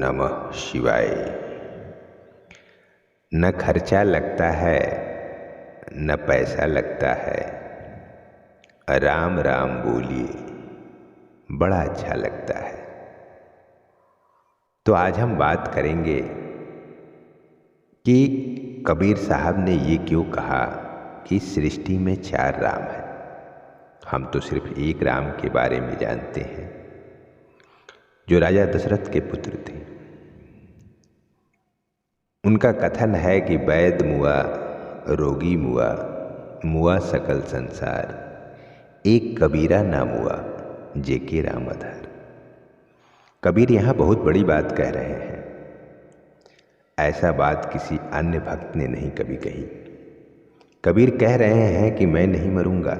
नमः शिवाय। न खर्चा लगता है न पैसा लगता है, राम राम बोलिए बड़ा अच्छा लगता है। तो आज हम बात करेंगे कि कबीर साहब ने ये क्यों कहा कि सृष्टि में 4 राम हैं। हम तो सिर्फ एक राम के बारे में जानते हैं जो राजा दशरथ के पुत्र थे। उनका कथन है कि वैद मुआ, रोगी मुआ, मुआ सकल संसार, एक कबीरा ना मुआ, जेके राम आधार। कबीर यहाँ बहुत बड़ी बात कह रहे हैं। ऐसा बात किसी अन्य भक्त ने नहीं कभी कही। कबीर कह रहे हैं कि मैं नहीं मरूंगा।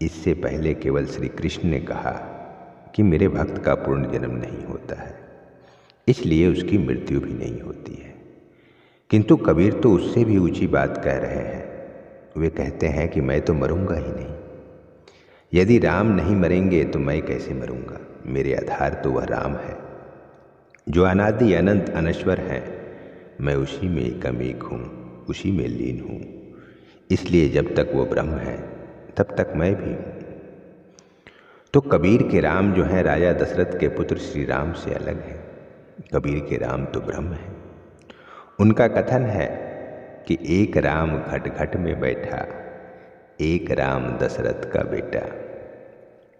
इससे पहले केवल श्री कृष्ण ने कहा कि मेरे भक्त का पूर्ण जन्म नहीं होता है, इसलिए उसकी मृत्यु भी नहीं होती है। किंतु कबीर तो उससे भी ऊंची बात कह रहे हैं। वे कहते हैं कि मैं तो मरूंगा ही नहीं। यदि राम नहीं मरेंगे तो मैं कैसे मरूंगा। मेरे आधार तो वह राम है जो अनादि अनंत अनश्वर है। मैं उसी में एकमेक हूँ, उसी में लीन हूँ। इसलिए जब तक वो ब्रह्म है तब तक मैं भी हूँ। तो कबीर के राम जो हैं राजा दशरथ के पुत्र श्री राम से अलग हैं। कबीर के राम तो ब्रह्म हैं। उनका कथन है कि एक राम घट घट में बैठा, एक राम दशरथ का बेटा,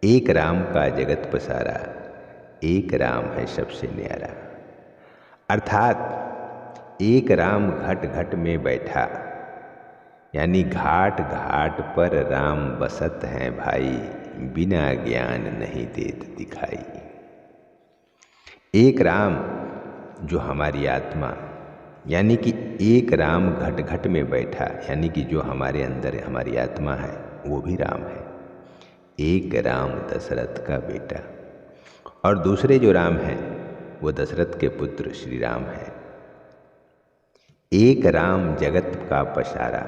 एक राम का जगत पसारा, एक राम है सबसे न्यारा। अर्थात एक राम घट घट में बैठा, यानी घाट घाट पर राम बसत हैं भाई, बिना ज्ञान नहीं देत दिखाई। एक राम जो हमारी आत्मा, यानी कि एक राम घट घट में बैठा, यानी कि जो हमारे अंदर हमारी आत्मा है वो भी राम है। एक राम दशरथ का बेटा, और दूसरे जो राम हैं वो दशरथ के पुत्र श्री राम हैं। एक राम जगत का पसारा,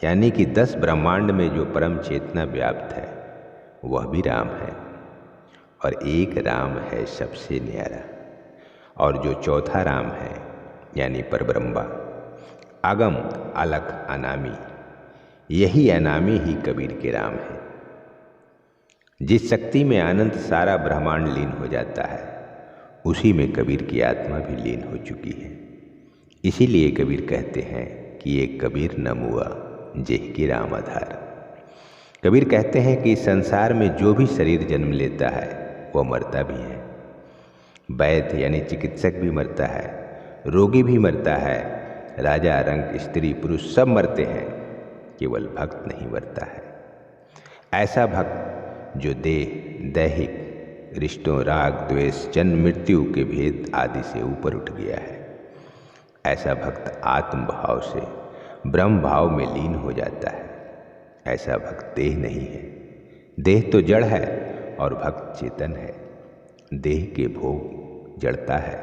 यानी कि 10 ब्रह्मांड में जो परम चेतना व्याप्त है वह भी राम है। और एक राम है सबसे न्यारा, और जो चौथा राम है यानी परब्रह्मा, आगम अलख अनामी, यही अनामी ही कबीर के राम है। जिस शक्ति में अनंत सारा ब्रह्मांड लीन हो जाता है उसी में कबीर की आत्मा भी लीन हो चुकी है। इसीलिए कबीर कहते हैं कि एक कबीर न मुआ, जेह की राम आधार। कबीर कहते हैं कि संसार में जो भी शरीर जन्म लेता है वह मरता भी है। वैद्य यानी चिकित्सक भी मरता है, रोगी भी मरता है, राजा रंक स्त्री पुरुष सब मरते हैं, केवल भक्त नहीं मरता है। ऐसा भक्त जो देह, दैहिक रिश्तों, राग द्वेष, जन्म मृत्यु के भेद आदि से ऊपर उठ गया है, ऐसा भक्त आत्म भाव से ब्रह्म भाव में लीन हो जाता है। ऐसा भक्त देह नहीं है। देह तो जड़ है और भक्त चेतन है। देह के भोग जड़ता है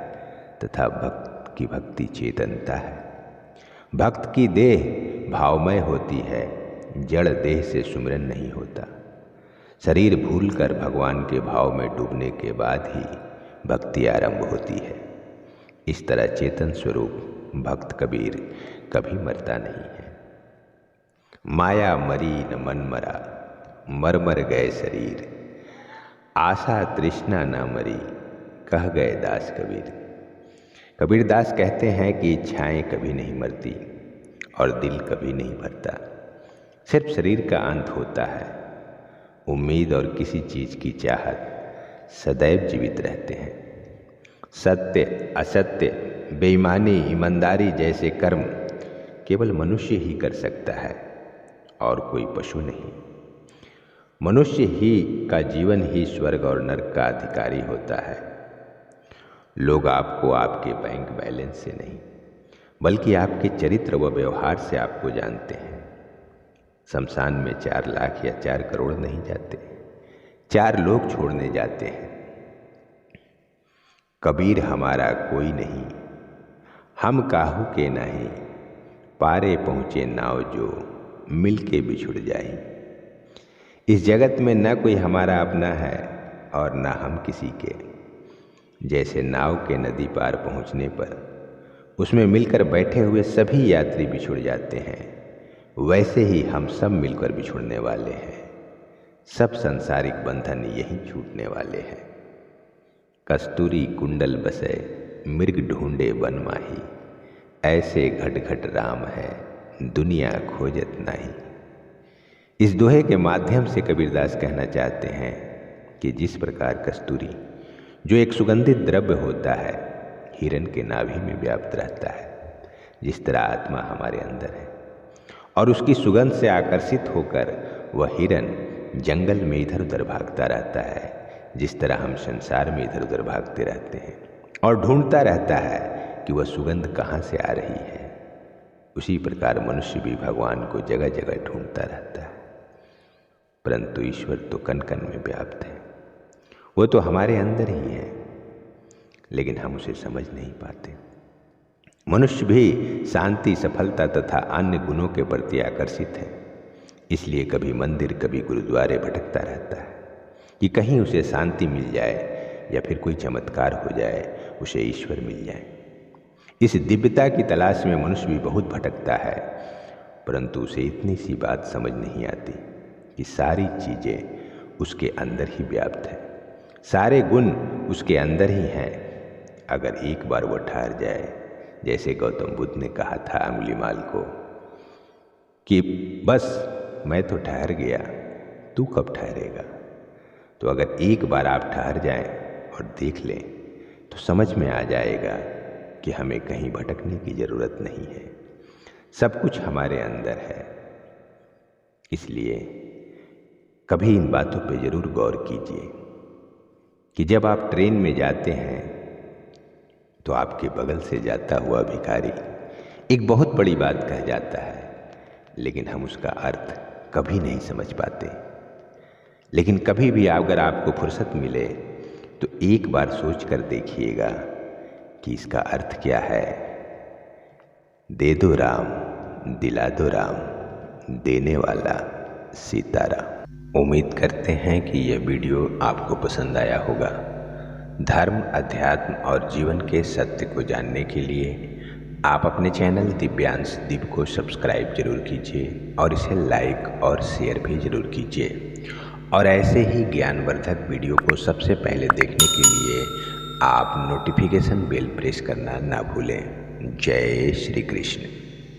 तथा भक्त की भक्ति चेतनता है। भक्त की देह भावमय होती है, जड़ देह से सुमिरन नहीं होता। शरीर भूलकर भगवान के भाव में डूबने के बाद ही भक्ति आरंभ होती है। इस तरह चेतन स्वरूप भक्त कबीर कभी मरता नहीं है। माया मरी न मन मरा, मर मर गए शरीर, आशा तृष्णा न मरी, कह गए दास कबीर। कबीर दास कहते हैं कि इच्छाएं कभी नहीं मरती और दिल कभी नहीं भरता। सिर्फ शरीर का अंत होता है। उम्मीद और किसी चीज की चाहत सदैव जीवित रहते हैं। सत्य, असत्य, बेईमानी, ईमानदारी जैसे कर्म केवल मनुष्य ही कर सकता है और कोई पशु नहीं। मनुष्य ही का जीवन ही स्वर्ग और नरक का अधिकारी होता है। लोग आपको आपके बैंक बैलेंस से नहीं बल्कि आपके चरित्र व व्यवहार से आपको जानते हैं। शमशान में 4 लाख या 4 करोड़ नहीं जाते, 4 लोग छोड़ने जाते हैं। कबीर हमारा कोई नहीं, हम काहू के नहीं, पारे पहुँचे नाव जो, मिल के बिछुड़ जाए। इस जगत में न कोई हमारा अपना है और न हम किसी के। जैसे नाव के नदी पार पहुंचने पर उसमें मिलकर बैठे हुए सभी यात्री बिछुड़ जाते हैं, वैसे ही हम सब मिलकर बिछुड़ने वाले हैं। सब सांसारिक बंधन यहीं छूटने वाले हैं। कस्तूरी कुंडल बसे मृग ढूंढे वन माही, ऐसे घट घट राम है दुनिया खोजत नाही। इस दोहे के माध्यम से कबीरदास कहना चाहते हैं कि जिस प्रकार कस्तूरी जो एक सुगंधित द्रव्य होता है हिरण के नाभि में व्याप्त रहता है, जिस तरह आत्मा हमारे अंदर है और उसकी सुगंध से आकर्षित होकर वह हिरण जंगल में इधर उधर भागता रहता है, जिस तरह हम संसार में इधर उधर भागते रहते हैं और ढूंढता रहता है कि वह सुगंध कहाँ से आ रही है, उसी प्रकार मनुष्य भी भगवान को जगह जगह ढूंढता रहता है। परंतु ईश्वर तो कण कण में व्याप्त है, वो तो हमारे अंदर ही है, लेकिन हम उसे समझ नहीं पाते। मनुष्य भी शांति, सफलता तथा अन्य गुणों के प्रति आकर्षित है, इसलिए कभी मंदिर कभी गुरुद्वारे भटकता रहता है कि कहीं उसे शांति मिल जाए या फिर कोई चमत्कार हो जाए, उसे ईश्वर मिल जाए। इस दिव्यता की तलाश में मनुष्य भी बहुत भटकता है, परंतु उसे इतनी सी बात समझ नहीं आती कि सारी चीज़ें उसके अंदर ही व्याप्त है, सारे गुण उसके अंदर ही हैं। अगर एक बार वह ठहर जाए, जैसे गौतम बुद्ध ने कहा था अंगुलीमाल को कि बस मैं तो ठहर गया, तू कब ठहरेगा। तो अगर एक बार आप ठहर जाएं और देख लें तो समझ में आ जाएगा कि हमें कहीं भटकने की ज़रूरत नहीं है, सब कुछ हमारे अंदर है। इसलिए कभी इन बातों पे ज़रूर गौर कीजिए कि जब आप ट्रेन में जाते हैं तो आपके बगल से जाता हुआ भिखारी एक बहुत बड़ी बात कह जाता है, लेकिन हम उसका अर्थ कभी नहीं समझ पाते। लेकिन कभी भी अगर आपको फुर्सत मिले तो एक बार सोच कर देखिएगा कि इसका अर्थ क्या है। दे दो राम, दिला दो राम, देने वाला सीताराम। उम्मीद करते हैं कि यह वीडियो आपको पसंद आया होगा। धर्म, अध्यात्म और जीवन के सत्य को जानने के लिए आप अपने चैनल दिव्यांश दीप को सब्सक्राइब जरूर कीजिए और इसे लाइक और शेयर भी जरूर कीजिए। और ऐसे ही ज्ञानवर्धक वीडियो को सबसे पहले देखने के लिए आप नोटिफिकेशन बेल प्रेस करना ना भूलें। जय श्री कृष्ण।